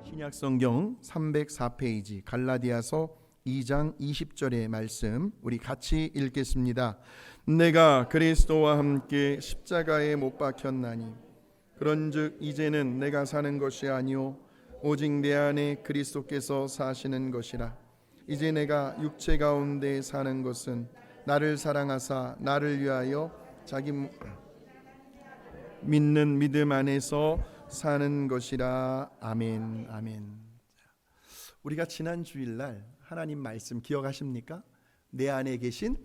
신약성경 304페이지 갈라디아서 2장 20절의 말씀 우리 같이 읽겠습니다. 내가 그리스도와 함께 십자가에 못 박혔나니 그런즉 이제는 내가 사는 것이 아니요 오직 내 안에 그리스도께서 사시는 것이라. 이제 내가 육체 가운데 사는 것은 나를 사랑하사 나를 위하여 자기 믿는 믿음 안에서 사는 것이라. 아멘. 아멘. 우리가 지난 주일날 하나님 말씀 기억하십니까? 내 안에 계신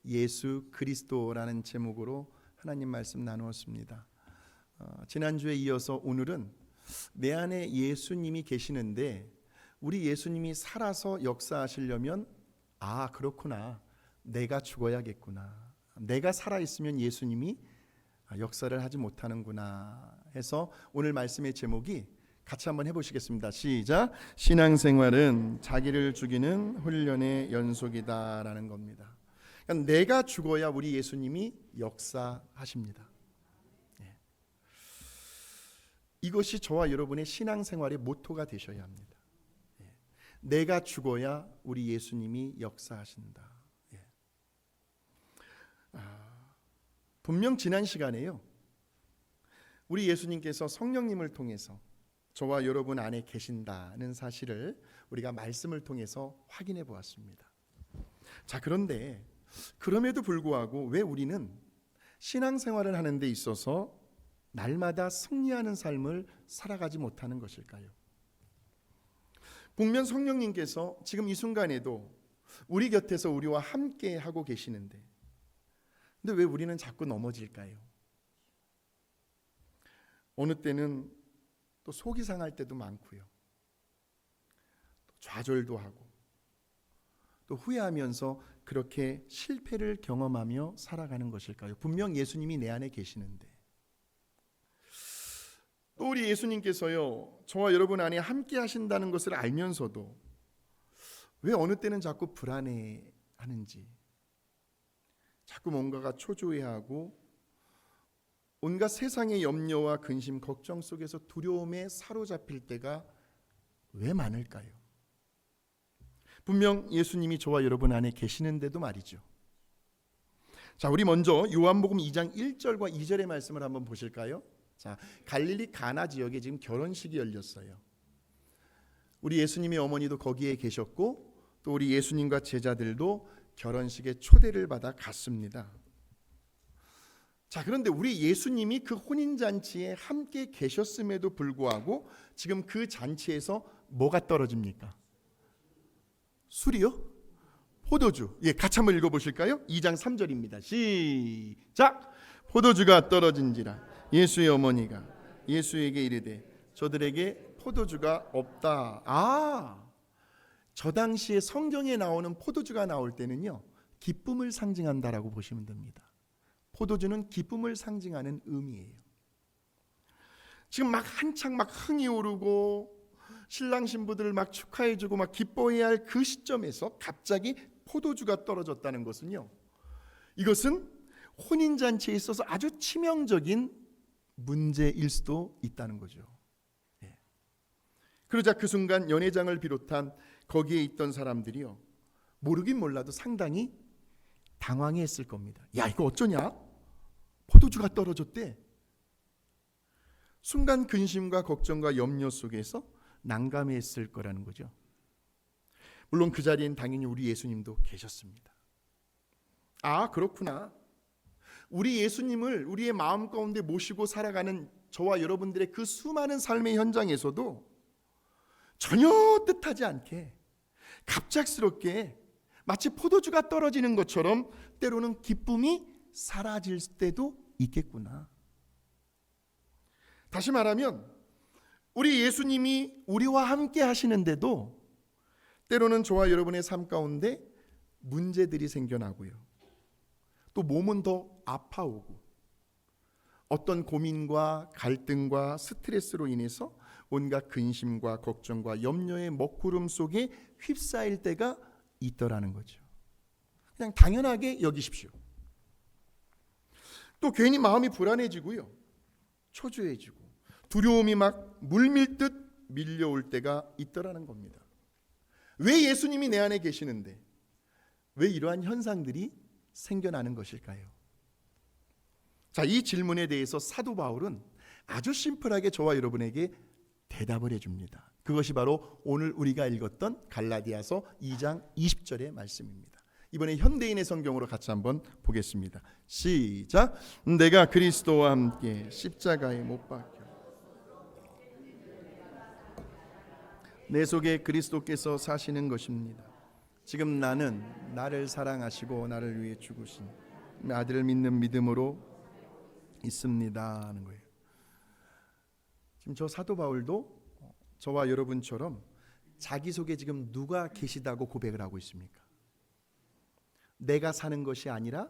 예수 그리스도라는 제목으로 하나님 말씀 나누었습니다. 지난주에 이어서 오늘은 내 안에 예수님이 계시는데 우리 예수님이 살아서 역사하시려면 그렇구나, 내가 죽어야겠구나, 내가 살아있으면 예수님이 역사를 하지 못하는구나 해서 오늘 말씀의 제목이 같이 한번 해보시겠습니다. 시작. 신앙생활은 자기를 죽이는 훈련의 연속이다라는 겁니다. 그러니까 내가 죽어야 우리 예수님이 역사하십니다. 이것이 저와 여러분의 신앙생활의 모토가 되셔야 합니다. 내가 죽어야 우리 예수님이 역사하신다. 분명 지난 시간에요, 우리 예수님께서 성령님을 통해서 저와 여러분 안에 계신다는 사실을 우리가 말씀을 통해서 확인해 보았습니다. 자, 그런데 그럼에도 불구하고 왜 우리는 신앙생활을 하는 데 있어서 날마다 승리하는 삶을 살아가지 못하는 것일까요? 분명 성령님께서 지금 이 순간에도 우리 곁에서 우리와 함께 하고 계시는데 근데 왜 우리는 자꾸 넘어질까요? 어느 때는 또 속이 상할 때도 많고요, 또 좌절도 하고 또 후회하면서 그렇게 실패를 경험하며 살아가는 것일까요? 분명 예수님이 내 안에 계시는데. 또 우리 예수님께서요, 저와 여러분 안에 함께 하신다는 것을 알면서도 왜 어느 때는 자꾸 불안해하는지, 자꾸 뭔가가 초조해하고 온갖 세상의 염려와 근심, 걱정 속에서 두려움에 사로잡힐 때가 왜 많을까요? 분명 예수님이 저와 여러분 안에 계시는데도 말이죠. 자, 우리 먼저 요한복음 2장 1절과 2절의 말씀을 한번 보실까요? 자, 갈릴리 가나 지역에 지금 결혼식이 열렸어요. 우리 예수님의 어머니도 거기에 계셨고 또 우리 예수님과 제자들도 결혼식에 초대를 받아 갔습니다. 자, 그런데 우리 예수님이 그 혼인잔치에 함께 계셨음에도 불구하고 지금 그 잔치에서 뭐가 떨어집니까? 술이요? 포도주. 같이 한번 읽어보실까요? 2장 3절입니다. 시작. 포도주가 떨어진지라 예수의 어머니가 예수에게 이르되 저들에게 포도주가 없다. 저 당시에 성경에 나오는 포도주가 나올 때는요, 기쁨을 상징한다라고 보시면 됩니다. 포도주는 기쁨을 상징하는 의미예요. 지금 막 한창 막 흥이 오르고 신랑 신부들을 막 축하해주고 막 기뻐해야 할 그 시점에서 갑자기 포도주가 떨어졌다는 것은요, 이것은 혼인잔치에 있어서 아주 치명적인 문제일 수도 있다는 거죠. 그러자 그 순간 연회장을 비롯한 거기에 있던 사람들이요, 모르긴 몰라도 상당히 당황했을 겁니다. 야, 이거 어쩌냐? 포도주가 떨어졌대. 순간 근심과 걱정과 염려 속에서 난감했을 거라는 거죠. 물론 그 자리엔 당연히 우리 예수님도 계셨습니다. 그렇구나. 우리 예수님을 우리의 마음 가운데 모시고 살아가는 저와 여러분들의 그 수많은 삶의 현장에서도 전혀 뜻하지 않게 갑작스럽게 마치 포도주가 떨어지는 것처럼 때로는 기쁨이 사라질 때도 있겠구나. 다시 말하면 우리 예수님이 우리와 함께 하시는데도 때로는 저와 여러분의 삶 가운데 문제들이 생겨나고요, 또 몸은 더 아파오고 어떤 고민과 갈등과 스트레스로 인해서 온갖 근심과 걱정과 염려의 먹구름 속에 휩싸일 때가 있더라는 거죠. 그냥 당연하게 여기십시오. 또 괜히 마음이 불안해지고요, 초조해지고 두려움이 막 물밀듯 밀려올 때가 있더라는 겁니다. 왜 예수님이 내 안에 계시는데 왜 이러한 현상들이 생겨나는 것일까요? 자, 이 질문에 대해서 사도 바울은 아주 심플하게 저와 여러분에게 대답을 해줍니다. 그것이 바로 오늘 우리가 읽었던 갈라디아서 2장 20절의 말씀입니다. 이번에 현대인의 성경으로 같이 한번 보겠습니다. 시작. 내가 그리스도와 함께 십자가에 못 박혀 내 속에 그리스도께서 사시는 것입니다. 지금 나는 나를 사랑하시고 나를 위해 죽으신 아들을 믿는 믿음으로 있습니다 하는 거예요. 지금 저 사도 바울도 저와 여러분처럼 자기 속에 지금 누가 계시다고 고백을 하고 있습니까? 내가 사는 것이 아니라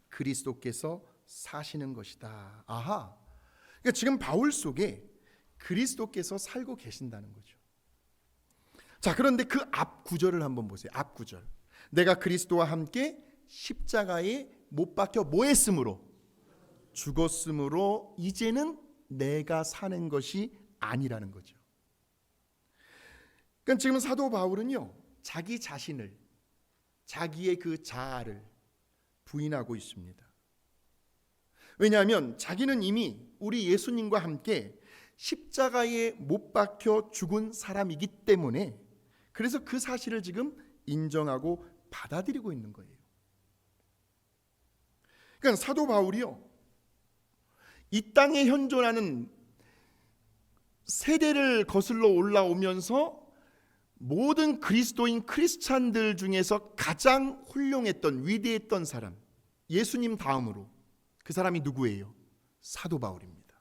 그리스도께서 사시는 것이다. 아하. 그러니까 지금 바울 속에 그리스도께서 살고 계신다는 거죠. 자, 그런데 그 앞 구절을 한번 보세요. 앞 구절. 내가 그리스도와 함께 십자가에 못 박혀 뭐 했으므로? 죽었으므로 이제는 내가 사는 것이 아니라는 거죠. 그러니까 지금 사도 바울은요, 자기 자신을, 자기의 그 자아를 부인하고 있습니다. 왜냐하면 자기는 이미 우리 예수님과 함께 십자가에 못 박혀 죽은 사람이기 때문에, 그래서 그 사실을 지금 인정하고 받아들이고 있는 거예요. 그러니까 사도 바울이요, 이 땅에 현존하는 세대를 거슬러 올라오면서 모든 그리스도인 크리스찬들 중에서 가장 훌륭했던, 위대했던 사람, 예수님 다음으로 그 사람이 누구예요? 사도 바울입니다.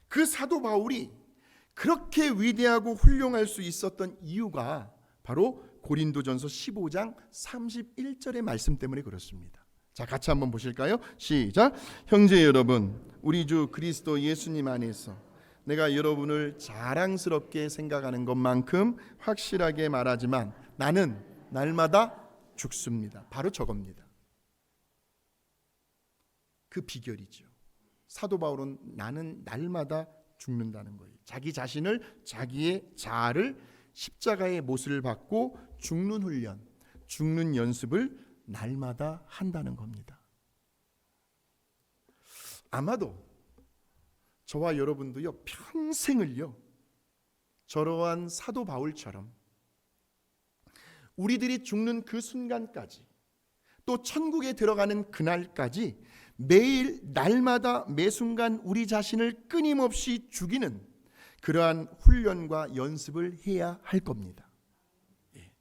그 사도 바울이 그렇게 위대하고 훌륭할 수 있었던 이유가 바로 고린도전서 15장 31절의 말씀 때문에 그렇습니다. 자, 같이 한번 보실까요? 시작. 형제 여러분, 우리 주 그리스도 예수님 안에서 내가 여러분을 자랑스럽게 생각하는 것만큼 확실하게 말하지만 나는 날마다 죽습니다. 바로 저겁니다. 그 비결이죠. 사도 바울은 나는 날마다 죽는다는 거예요. 자기 자신을, 자기의 자아를 십자가의 못을 받고 죽는 훈련, 죽는 연습을 날마다 한다는 겁니다. 아마도 저와 여러분도요, 평생을요, 저러한 사도 바울처럼 우리들이 죽는 그 순간까지, 또 천국에 들어가는 그날까지 매일 날마다 매 순간 우리 자신을 끊임없이 죽이는 그러한 훈련과 연습을 해야 할 겁니다. 예.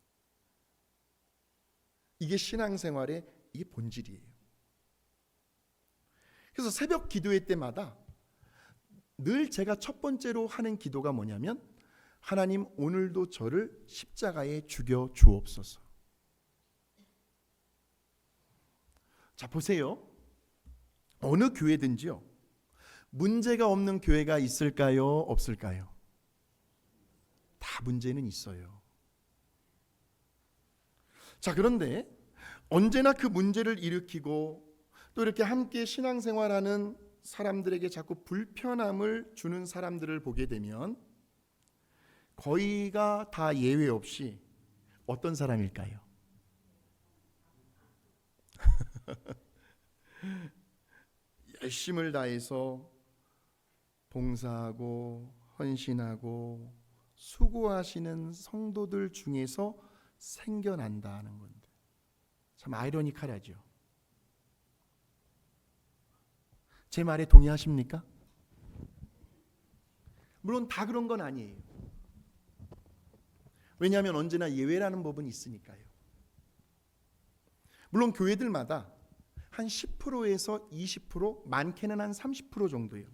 이게 신앙생활의 이 본질이에요. 그래서 새벽 기도회 때마다 늘 제가 첫 번째로 하는 기도가 뭐냐면, 하나님 오늘도 저를 십자가에 죽여 주옵소서. 자, 보세요. 어느 교회든지요, 문제가 없는 교회가 있을까요? 없을까요? 다 문제는 있어요. 자, 그런데 언제나 그 문제를 일으키고 또 이렇게 함께 신앙생활하는 사람들에게 자꾸 불편함을 주는 사람들을 보게 되면 거의가 다 예외 없이 어떤 사람일까요? 열심을 다해서 봉사하고 헌신하고 수고하시는 성도들 중에서 생겨난다는 건데, 참 아이러니컬하죠. 제 말에 동의하십니까? 물론 다 그런 건 아니에요. 왜냐하면 언제나 예외라는 법은 있으니까요. 물론 교회들마다 한 10%에서 20%, 많게는 한 30% 정도예요.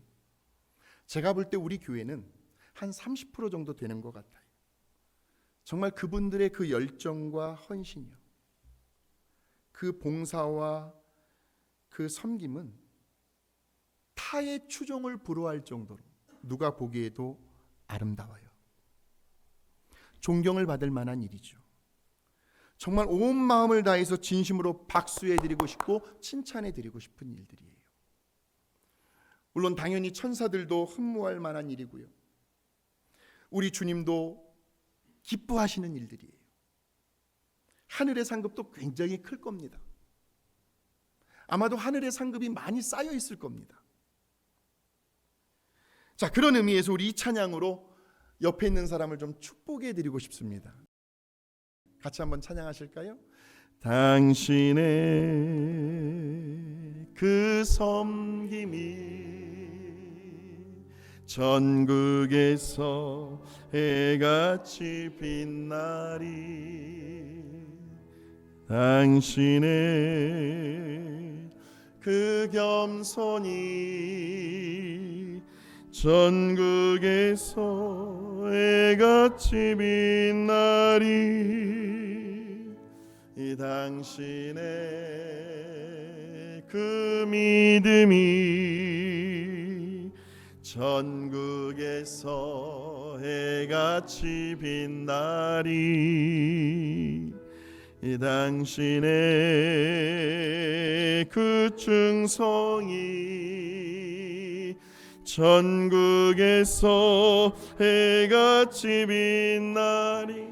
제가 볼 때 우리 교회는 한 30% 정도 되는 것 같아요. 정말 그분들의 그 열정과 헌신이요, 그 봉사와 그 섬김은 타의 추종을 불허할 정도로 누가 보기에도 아름다워요. 존경을 받을 만한 일이죠. 정말 온 마음을 다해서 진심으로 박수해드리고 싶고 칭찬해드리고 싶은 일들이에요. 물론 당연히 천사들도 흠모할 만한 일이고요. 우리 주님도 기뻐하시는 일들이에요. 하늘의 상급도 굉장히 클 겁니다. 아마도 하늘의 상급이 많이 쌓여 있을 겁니다. 자, 그런 의미에서 우리 이 찬양으로 옆에 있는 사람을 좀 축복해 드리고 싶습니다. 같이 한번 찬양하실까요? 당신의 그 섬김이 전국에서 해같이 빛나리. 당신의 그 겸손이 전국에서 해같이 빛나리. 이 당신의 그 믿음이 전국에서 해같이 빛나리. 이 당신의 그 충성이 전국에서 해같이 빛나리.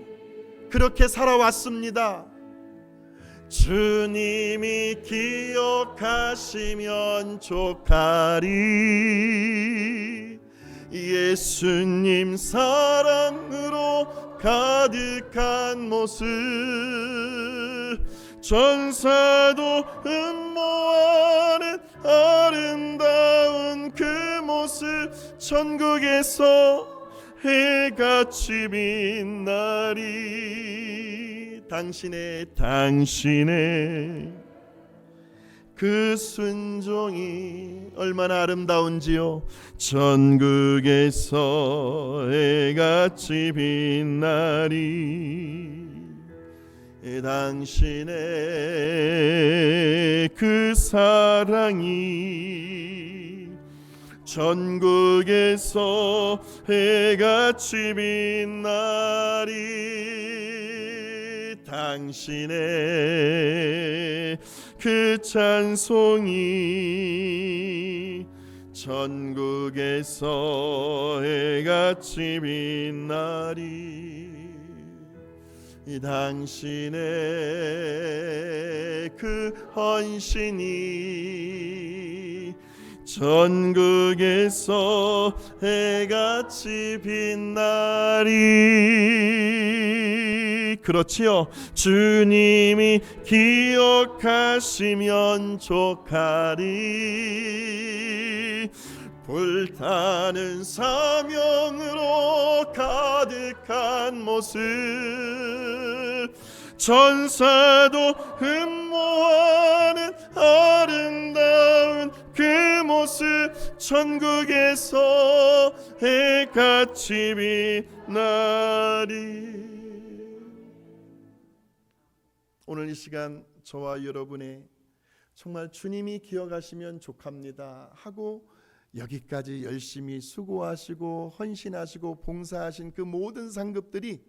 그렇게 살아왔습니다. 주님이 기억하시면 족하리. 예수님 사랑으로 가득한 모습, 전사도 흠모하는 아름다운 그 모습, 천국에서 해같이 빛나리. 당신의 그 순종이 얼마나 아름다운지요. 전국에서 해같이 빛나리. 당신의 그 사랑이 전국에서 해같이 빛나리. 당신의 그 찬송이 전국에서 해같이 빛나리. 당신의 그 헌신이 전국에서 해같이 빛나리. 그렇지요. 주님이 기억하시면 족하리. 불타는 사명으로 가득한 모습, 전사도 흠모하는 아름다운 그 모습, 천국에서 해같이 빛나리. 오늘 이 시간 저와 여러분의 정말 주님이 기억하시면 족합니다 하고 여기까지 열심히 수고하시고 헌신하시고 봉사하신 그 모든 상급들이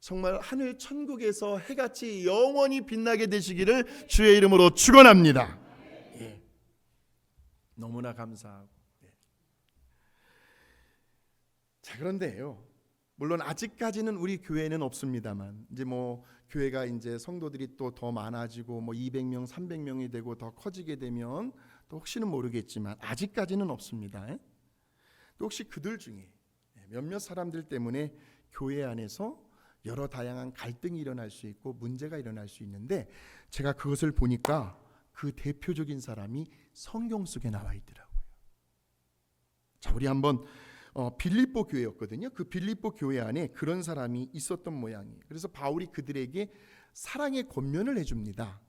정말 하늘 천국에서 해같이 영원히 빛나게 되시기를 주의 이름으로 축원합니다. 예. 너무나 감사하고. 예. 자, 그런데요, 물론 아직까지는 우리 교회는 없습니다만 이제 교회가 이제 성도들이 또 더 많아지고 200명, 300명이 되고 더 커지게 되면 또 혹시는 모르겠지만 아직까지는 없습니다. 또 혹시 그들 중에 몇몇 사람들 때문에 교회 안에서 여러 다양한 갈등이 일어날 수 있고 문제가 일어날 수 있는데, 제가 그것을 보니까 그 대표적인 사람이 성경 속에 나와 있더라고요. 자, 우리 한번 빌립보 교회였거든요. 그 빌립보 교회 안에 그런 사람이 있었던 모양이에요. 그래서 바울이 그들에게 사랑의 권면을 해줍니다.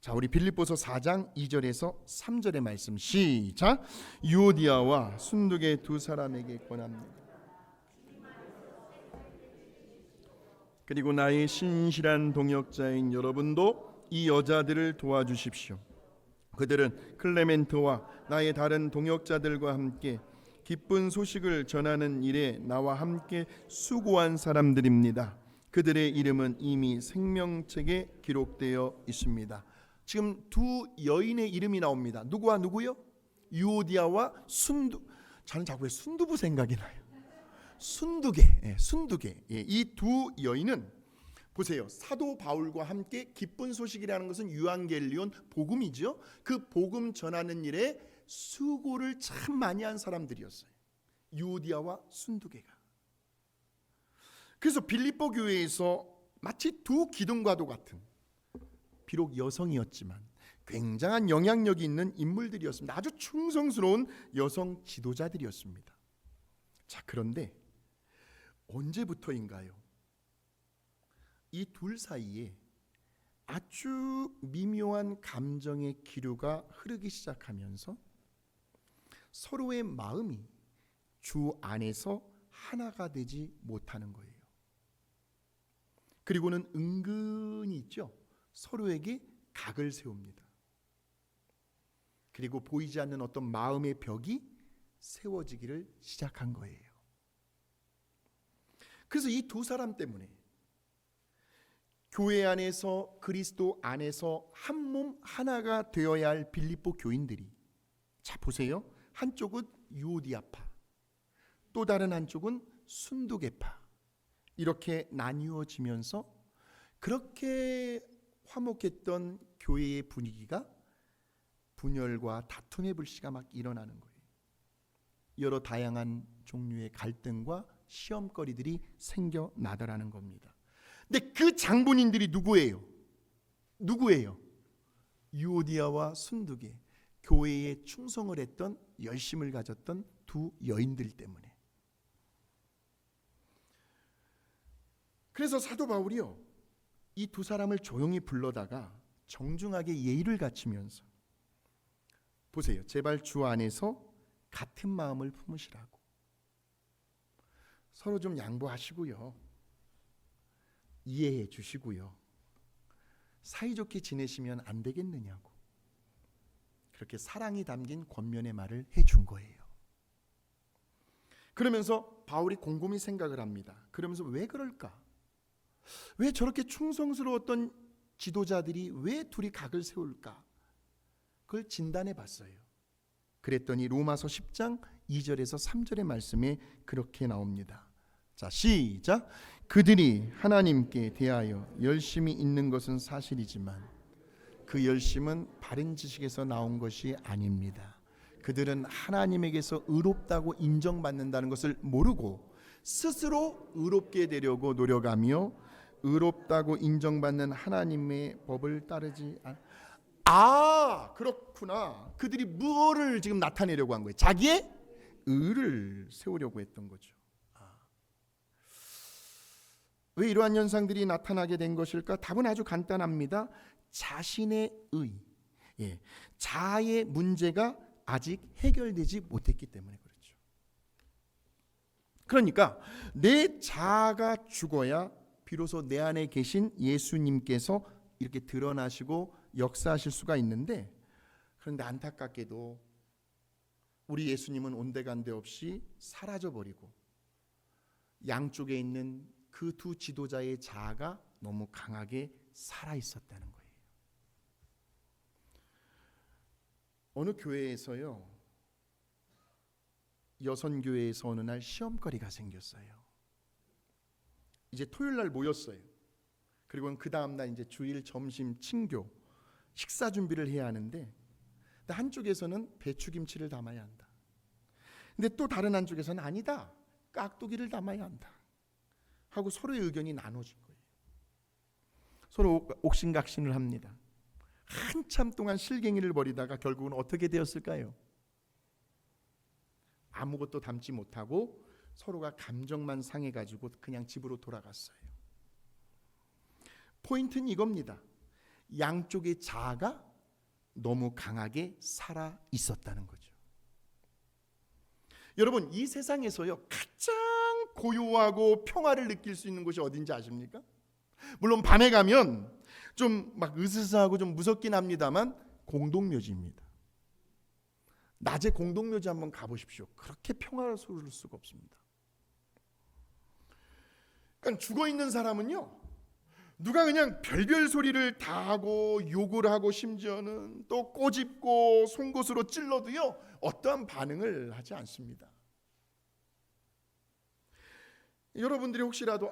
자, 우리 빌립보서 4장 2절에서 3절의 말씀 시작. 유오디아와 순두계 두 사람에게 권합니다. 그리고 나의 신실한 동역자인 여러분도 이 여자들을 도와주십시오. 그들은 클레멘트와 나의 다른 동역자들과 함께 기쁜 소식을 전하는 일에 나와 함께 수고한 사람들입니다. 그들의 이름은 이미 생명책에 기록되어 있습니다. 지금 두 여인의 이름이 나옵니다. 누구와 누구요? 유오디아와 순두. 저는 자꾸 왜 순두부 생각이 나요. 순두개, 순두개. 이 두 여인은 보세요. 사도 바울과 함께 기쁜 소식이라는 것은 유앙겔리온 복음이죠. 그 복음 전하는 일에 수고를 참 많이 한 사람들이었어요. 유오디아와 순두개가. 그래서 빌립보 교회에서 마치 두 기둥과도 같은, 비록 여성이었지만 굉장한 영향력이 있는 인물들이었습니다. 아주 충성스러운 여성 지도자들이었습니다. 자, 그런데 언제부터인가요? 이 둘 사이에 아주 미묘한 감정의 기류가 흐르기 시작하면서 서로의 마음이 주 안에서 하나가 되지 못하는 거예요. 그리고는 은근히 있죠. 서로에게 각을 세웁니다. 그리고 보이지 않는 어떤 마음의 벽이 세워지기를 시작한 거예요. 그래서 이 두 사람 때문에 교회 안에서, 그리스도 안에서 한 몸 하나가 되어야 할 빌립보 교인들이, 자 보세요. 한쪽은 유오디아파, 또 다른 한쪽은 순두개파, 이렇게 나뉘어지면서 그렇게 화목했던 교회의 분위기가 분열과 다툼의 불씨가 막 일어나는 거예요. 여러 다양한 종류의 갈등과 시험거리들이 생겨나더라는 겁니다. 근데 그 장본인들이 누구예요? 유오디아와 순두개, 교회에 충성을 했던, 열심을 가졌던 두 여인들 때문에. 그래서 사도 바울이요, 이 두 사람을 조용히 불러다가 정중하게 예의를 갖추면서, 보세요. 제발 주 안에서 같은 마음을 품으시라고. 서로 좀 양보하시고요, 이해해 주시고요, 사이좋게 지내시면 안 되겠느냐고, 그렇게 사랑이 담긴 권면의 말을 해준 거예요. 그러면서 바울이 곰곰이 생각을 합니다. 그러면서 왜 그럴까? 왜 저렇게 충성스러웠던 지도자들이 왜 둘이 각을 세울까? 그걸 진단해 봤어요. 그랬더니 로마서 10장 2절에서 3절의 말씀에 그렇게 나옵니다. 자, 시작. 그들이 하나님께 대하여 열심히 있는 것은 사실이지만 그 열심은 바른 지식에서 나온 것이 아닙니다. 그들은 하나님에게서 의롭다고 인정받는다는 것을 모르고 스스로 의롭게 되려고 노력하며 의롭다고 인정받는 하나님의 법을 따르지 그렇구나. 그들이 무엇을 지금 나타내려고 한 거예요? 자기의 의를 세우려고 했던 거죠. 왜 이러한 현상들이 나타나게 된 것일까? 답은 아주 간단합니다. 자신의 의, 자아의 문제가 아직 해결되지 못했기 때문에 그렇죠. 그러니까 내 자아가 죽어야 비로소 내 안에 계신 예수님께서 이렇게 드러나시고 역사하실 수가 있는데, 그런데 안타깝게도 우리 예수님은 온데간데 없이 사라져버리고 양쪽에 있는 그 두 지도자의 자아가 너무 강하게 살아있었다는 거예요. 어느 교회에서요, 여선교회에서 어느 날 시험거리가 생겼어요. 이제 토요일 날 모였어요. 그리고 그 다음 날 이제 주일 점심 친교 식사 준비를 해야 하는데, 한쪽에서는 배추김치를 담아야 한다. 근데 또 다른 한쪽에서는 아니다, 깍두기를 담아야 한다 하고 서로의 의견이 나눠진 거예요. 서로 옥신각신을 합니다. 한참 동안 실갱이를 벌이다가 결국은 어떻게 되었을까요? 아무것도 담지 못하고 서로가 감정만 상해가지고 그냥 집으로 돌아갔어요. 포인트는 이겁니다. 양쪽의 자아가 너무 강하게 살아 있었다는 거죠. 여러분, 이 세상에서요 가장 고요하고 평화를 느낄 수 있는 곳이 어딘지 아십니까? 물론 밤에 가면 좀 막 으스스하고 좀 무섭긴 합니다만 공동묘지입니다. 낮에 공동묘지 한번 가보십시오. 그렇게 평화로울 수가 없습니다. 그러니까 죽어있는 사람은요, 누가 그냥 별별 소리를 다 하고 욕을 하고 심지어는 또 꼬집고 송곳으로 찔러도요 어떠한 반응을 하지 않습니다. 여러분들이 혹시라도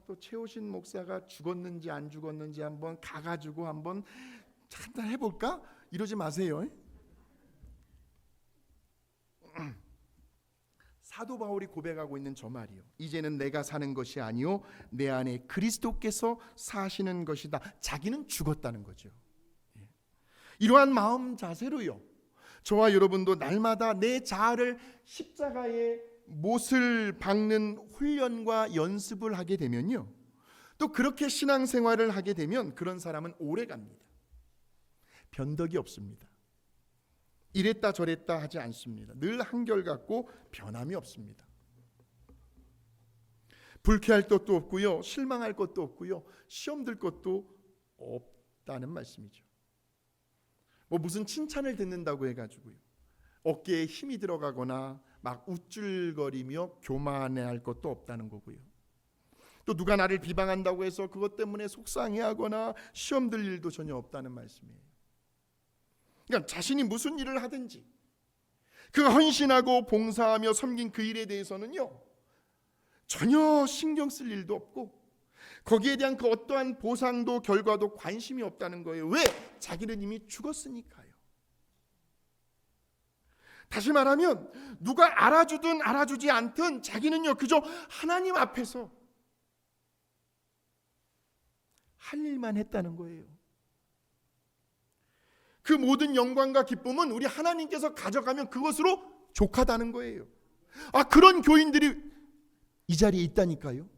또 최호신 목사가 죽었는지 안 죽었는지 한번 가가지고 한번 잠깐 해볼까? 이러지 마세요. 사도 바울이 고백하고 있는 저 말이요, 이제는 내가 사는 것이 아니요 내 안에 그리스도께서 사시는 것이다. 자기는 죽었다는 거죠. 이러한 마음 자세로요, 저와 여러분도 날마다 내 자아를 십자가에 못을 박는 훈련과 연습을 하게 되면요, 또 그렇게 신앙생활을 하게 되면 그런 사람은 오래 갑니다. 변덕이 없습니다. 이랬다 저랬다 하지 않습니다. 늘 한결같고 변함이 없습니다. 불쾌할 것도 없고요, 실망할 것도 없고요, 시험 들 것도 없다는 말씀이죠. 무슨 칭찬을 듣는다고 해가지고요 어깨에 힘이 들어가거나 막 우쭐거리며 교만해할 것도 없다는 거고요. 또 누가 나를 비방한다고 해서 그것 때문에 속상해하거나 시험 들 일도 전혀 없다는 말씀이에요. 그러니까 자신이 무슨 일을 하든지 그 헌신하고 봉사하며 섬긴 그 일에 대해서는요 전혀 신경 쓸 일도 없고 거기에 대한 그 어떠한 보상도 결과도 관심이 없다는 거예요. 왜? 자기는 이미 죽었으니까요. 다시 말하면 누가 알아주든 알아주지 않든 자기는요 그저 하나님 앞에서 할 일만 했다는 거예요. 그 모든 영광과 기쁨은 우리 하나님께서 가져가면 그것으로 족하다는 거예요. 그런 교인들이 이 자리에 있다니까요.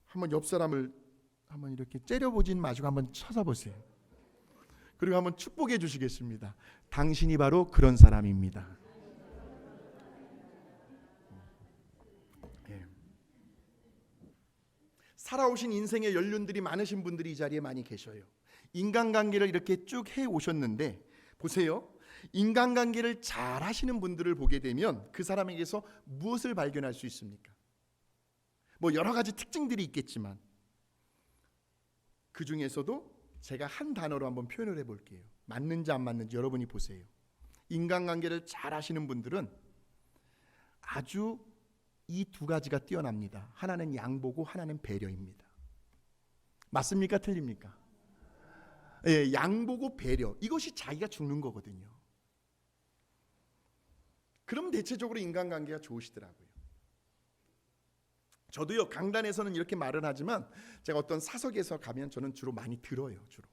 한번 옆 사람을 한번 이렇게 째려보진 마시고 한번 쳐다보세요. 그리고 한번 축복해 주시겠습니다. 당신이 바로 그런 사람입니다. 살아오신 인생의 연륜들이 많으신 분들이 이 자리에 많이 계셔요. 인간관계를 이렇게 쭉 해오셨는데 보세요. 인간관계를 잘 하시는 분들을 보게 되면 그 사람에게서 무엇을 발견할 수 있습니까? 여러 가지 특징들이 있겠지만 그 중에서도 제가 한 단어로 한번 표현을 해볼게요. 맞는지 안 맞는지 여러분이 보세요. 인간관계를 잘 하시는 분들은 아주 이 두 가지가 뛰어납니다. 하나는 양보고 하나는 배려입니다. 맞습니까? 틀립니까? 예, 양보고 배려, 이것이 자기가 죽는 거거든요. 그럼 대체적으로 인간관계가 좋으시더라고요. 저도요 강단에서는 이렇게 말을 하지만 제가 어떤 사석에서 가면 저는 주로 많이 들어요. 주로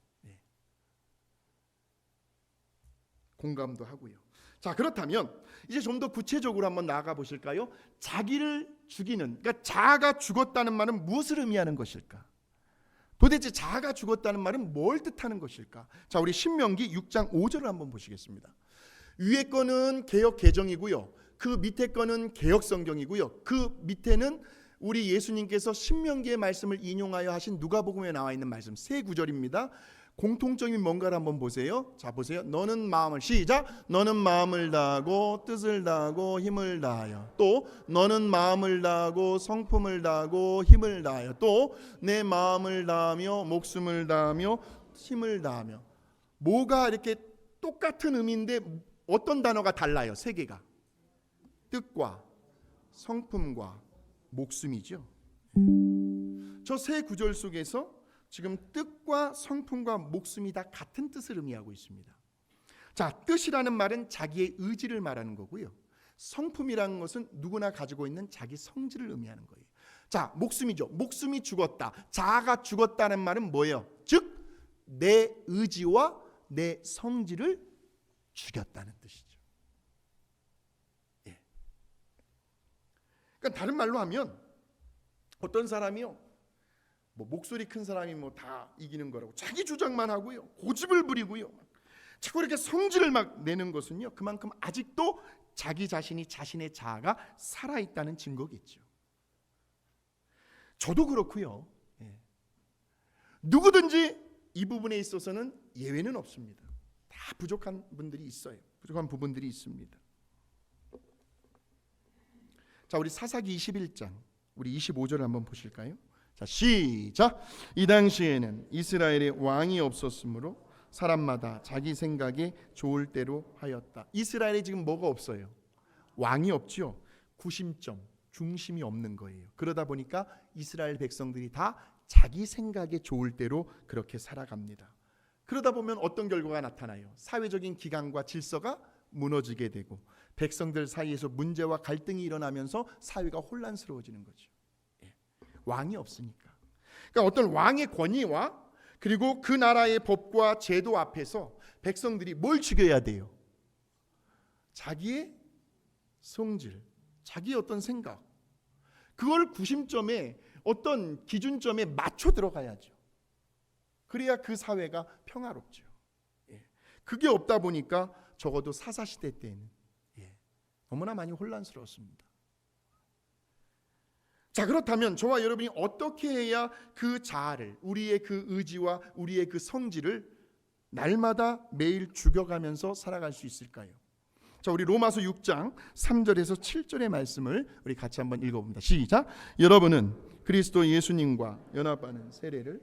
공감도 하고요. 자, 그렇다면 이제 좀 더 구체적으로 한번 나아가 보실까요? 자기를 죽이는, 그러니까 자아가 죽었다는 말은 무엇을 의미하는 것일까? 도대체 자아가 죽었다는 말은 뭘 뜻하는 것일까? 자, 우리 신명기 6장 5절을 한번 보시겠습니다. 위에 거는 개역 개정이고요, 그 밑에 거는 개역 성경이고요, 그 밑에는 우리 예수님께서 신명기의 말씀을 인용하여 하신 누가복음에 나와 있는 말씀 세 구절입니다. 공통점이 뭔가를 한번 보세요. 자, 보세요. 너는 마음을, 시작. 너는 마음을 다하고 뜻을 다하고 힘을 다하여, 또 너는 마음을 다하고 성품을 다하고 힘을 다하여, 또 내 마음을 다하며 목숨을 다하며 힘을 다하며. 뭐가 이렇게 똑같은 의미인데 어떤 단어가 달라요? 세 개가. 뜻과 성품과 목숨이죠. 저 세 구절 속에서 지금 뜻과 성품과 목숨이 다 같은 뜻을 의미하고 있습니다. 자, 뜻이라는 말은 자기의 의지를 말하는 거고요, 성품이라는 것은 누구나 가지고 있는 자기 성질을 의미하는 거예요. 자, 목숨이죠. 목숨이 죽었다, 자아가 죽었다는 말은 뭐예요? 즉 내 의지와 내 성질을 죽였다는 뜻이죠. 예. 그러니까 다른 말로 하면 어떤 사람이요 목소리 큰 사람이 다 이기는 거라고 자기 주장만 하고요, 고집을 부리고요, 자꾸 이렇게 성질을 막 내는 것은요, 그만큼 아직도 자기 자신이, 자신의 자아가 살아있다는 증거겠죠. 저도 그렇고요. 누구든지 이 부분에 있어서는 예외는 없습니다. 다 부족한 분들이 있어요. 부족한 부분들이 있습니다. 자, 우리 사사기 21장 우리 25절을 한번 보실까요? 자, 시작. 이 당시에는 이스라엘에 왕이 없었으므로 사람마다 자기 생각에 좋을 대로 하였다. 이스라엘에 지금 뭐가 없어요? 왕이 없죠. 구심점, 중심이 없는 거예요. 그러다 보니까 이스라엘 백성들이 다 자기 생각에 좋을 대로 그렇게 살아갑니다. 그러다 보면 어떤 결과가 나타나요? 사회적인 기강과 질서가 무너지게 되고 백성들 사이에서 문제와 갈등이 일어나면서 사회가 혼란스러워지는 거죠. 왕이 없으니까. 그러니까 어떤 왕의 권위와 그리고 그 나라의 법과 제도 앞에서 백성들이 뭘 죽여야 돼요? 자기의 성질, 자기의 어떤 생각, 그걸 구심점에 어떤 기준점에 맞춰 들어가야죠. 그래야 그 사회가 평화롭죠. 그게 없다 보니까 적어도 사사시대 때는 너무나 많이 혼란스러웠습니다. 자, 그렇다면 저와 여러분이 어떻게 해야 그 자아를, 우리의 그 의지와 우리의 그 성질을 날마다 매일 죽여가면서 살아갈 수 있을까요? 자, 우리 로마서 6장 3절에서 7절의 말씀을 우리 같이 한번 읽어봅니다. 시작. 여러분은 그리스도 예수님과 연합하는 세례를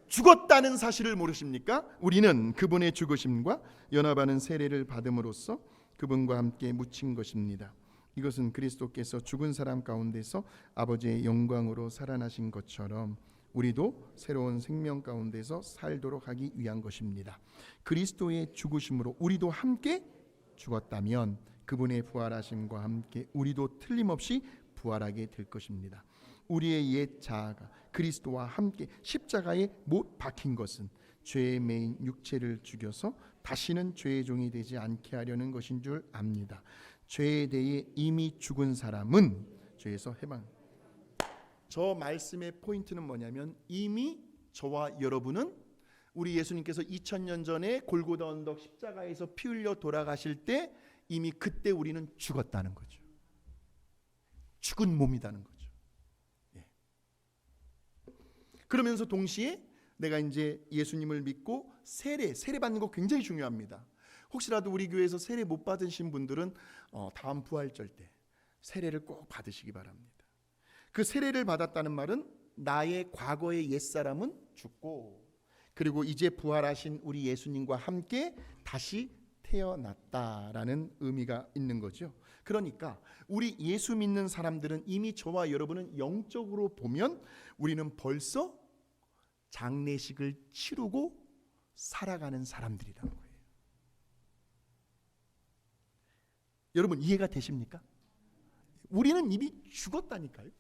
죽었다는 사실을 모르십니까? 우리는 그분의 죽으심과 연합하는 세례를 받음으로써 그분과 함께 묻힌 것입니다. 이것은 그리스도께서 죽은 사람 가운데서 아버지의 영광으로 살아나신 것처럼 우리도 새로운 생명 가운데서 살도록 하기 위한 것입니다. 그리스도의 죽으심으로 우리도 함께 죽었다면 그분의 부활하심과 함께 우리도 틀림없이 부활하게 될 것입니다. 우리의 옛 자아가 그리스도와 함께 십자가에 못 박힌 것은 죄의 매인 육체를 죽여서 다시는 죄의 종이 되지 않게 하려는 것인 줄 압니다. 죄에 대해 이미 죽은 사람은 죄에서 해방. 저 말씀의 포인트는 뭐냐면 이미 저와 여러분은 우리 예수님께서 2000년 전에 골고다 언덕 십자가에서 피 흘려 돌아가실 때 이미 그때 우리는 죽었다는 거죠. 죽은 몸이라는 거죠. 그러면서 동시에 내가 이제 예수님을 믿고 세례 받는 거 굉장히 중요합니다. 혹시라도 우리 교회에서 세례 못 받으신 분들은 다음 부활절 때 세례를 꼭 받으시기 바랍니다. 그 세례를 받았다는 말은 나의 과거의 옛사람은 죽고 그리고 이제 부활하신 우리 예수님과 함께 다시 태어났다라는 의미가 있는 거죠. 그러니까 우리 예수 믿는 사람들은 이미 저와 여러분은 영적으로 보면 우리는 벌써 장례식을 치르고 살아가는 사람들이라는 거예요. 여러분 이해가 되십니까? 우리는 이미 죽었다니까요.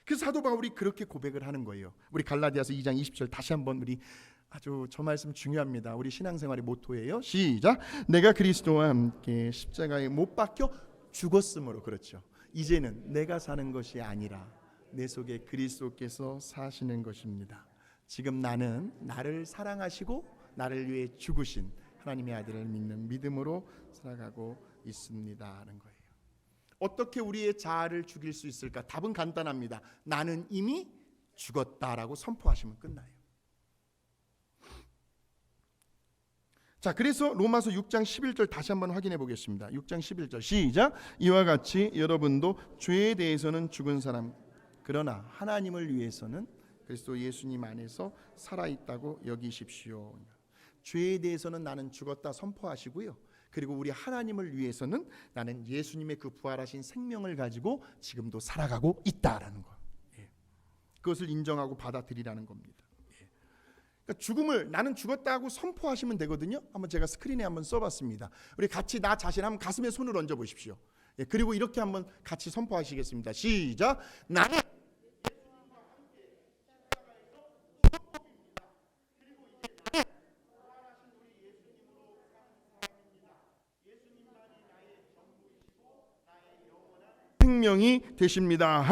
그래서 사도 바울이 그렇게 고백을 하는 거예요. 우리 갈라디아서 2장 20절 다시 한번 우리 아주 저 말씀 중요합니다. 우리 신앙생활의 모토예요. 시작. 내가 그리스도와 함께 십자가에 못 박혀 죽었으므로 그렇죠. 이제는 내가 사는 것이 아니라 내 속에 그리스도께서 사시는 것입니다. 지금 나는 나를 사랑하시고 나를 위해 죽으신 하나님의 아들을 믿는 믿음으로 살아가고 있습니다 하는 거예요. 어떻게 우리의 자아를 죽일 수 있을까? 답은 간단합니다. 나는 이미 죽었다라고 선포하시면 끝나요. 자, 그래서 로마서 6장 11절 다시 한번 확인해 보겠습니다. 6장 11절 시작. 이와 같이 여러분도 죄에 대해서는 죽은 사람 그러나 하나님을 위해서는 그리스도 예수님 안에서 살아있다고 여기십시오. 죄에 대해서는 나는 죽었다 선포하시고요. 그리고 우리 하나님을 위해서는 나는 예수님의 그 부활하신 생명을 가지고 지금도 살아가고 있다라는 거. 그것을 인정하고 받아들이라는 겁니다. 그러니까 죽음을 나는 죽었다고 선포하시면 되거든요. 한번 제가 스크린에 한번 써봤습니다. 우리 같이 나 자신 한번 가슴에 손을 얹어 보십시오. 그리고 이렇게 한번 같이 선포하시겠습니다. 시작. 나는 생명이 되십니다.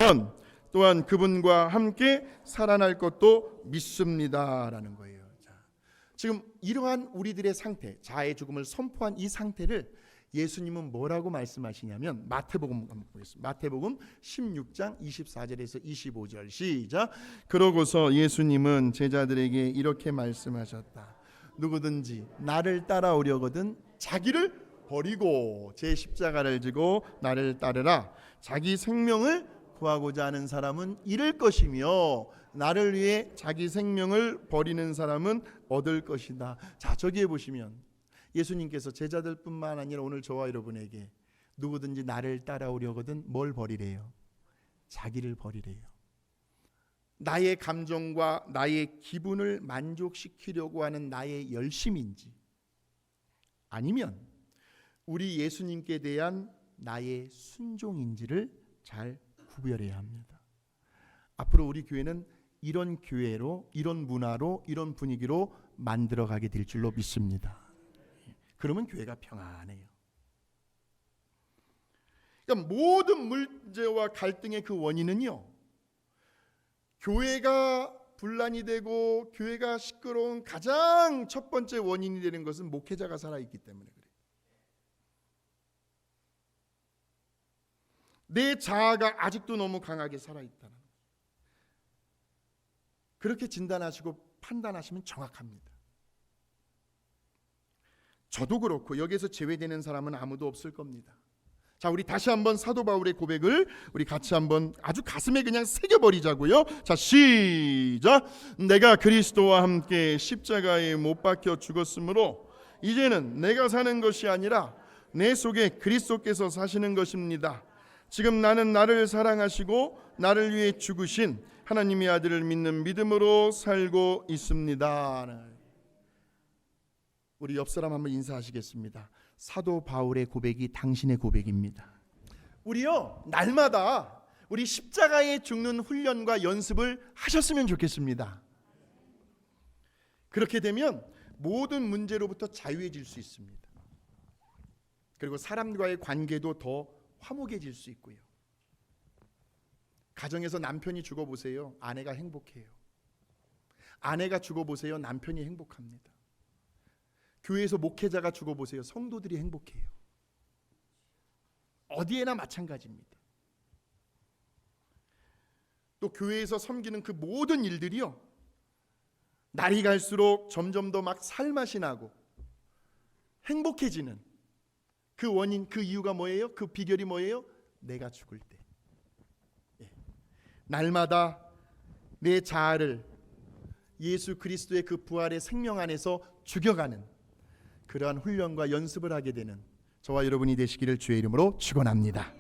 죽으면 또한 그분과 함께 살아날 것도 믿습니다라는 거예요. 자, 지금 이러한 우리들의 상태, 자아의 죽음을 선포한 이 상태를 예수님은 뭐라고 말씀하시냐면 마태복음 한번 보겠습니다. 마태복음 16장 24절에서 25절 시작. 그러고서 예수님은 제자들에게 이렇게 말씀하셨다. 누구든지 나를 따라오려거든 자기를 버리고 제 십자가를 지고 나를 따르라. 자기 생명을 구하고자 하는 사람은 잃을 것이며 나를 위해 자기 생명을 버리는 사람은 얻을 것이다. 자, 저기에 보시면 예수님께서 제자들뿐만 아니라 오늘 저와 여러분에게 누구든지 나를 따라오려거든 뭘 버리래요? 자기를 버리래요. 나의 감정과 나의 기분을 만족시키려고 하는 나의 열심인지 아니면 우리 예수님께 대한 나의 순종인지를 잘 구별해야 합니다. 앞으로 우리 교회는 이런 교회로, 이런 문화로, 이런 분위기로 만들어가게 될 줄로 믿습니다. 그러면 교회가 평안해요. 그러니까 모든 문제와 갈등의 그 원인은요, 교회가 분란이 되고 교회가 시끄러운 가장 첫 번째 원인이 되는 것은 목회자가 살아있기 때문에 그래요. 내 자아가 아직도 너무 강하게 살아있다는 거예요. 그렇게 진단하시고 판단하시면 정확합니다. 저도 그렇고 여기에서 제외되는 사람은 아무도 없을 겁니다. 자, 우리 다시 한번 사도 바울의 고백을 우리 같이 한번 아주 가슴에 그냥 새겨버리자고요. 자, 시작. 내가 그리스도와 함께 십자가에 못 박혀 죽었으므로 이제는 내가 사는 것이 아니라 내 속에 그리스도께서 사시는 것입니다. 지금 나는 나를 사랑하시고 나를 위해 죽으신 하나님의 아들을 믿는 믿음으로 살고 있습니다. 우리 옆 사람 한번 인사하시겠습니다. 사도 바울의 고백이 당신의 고백입니다. 우리요, 날마다 우리 십자가에 죽는 훈련과 연습을 하셨으면 좋겠습니다. 그렇게 되면 모든 문제로부터 자유해질 수 있습니다. 그리고 사람과의 관계도 더 화목해질 수 있고요. 가정에서 남편이 죽어보세요. 아내가 행복해요. 아내가 죽어보세요. 남편이 행복합니다. 교회에서 목회자가 죽어보세요. 성도들이 행복해요. 어디에나 마찬가지입니다. 또 교회에서 섬기는 그 모든 일들이요, 날이 갈수록 점점 더 막 살맛이 나고 행복해지는 그 원인, 그 이유가 뭐예요? 그 비결이 뭐예요? 내가 죽을 때, 날마다 내 자아를 예수 그리스도의 그 부활의 생명 안에서 죽여가는 그러한 훈련과 연습을 하게 되는 저와 여러분이 되시기를 주의 이름으로 축원합니다.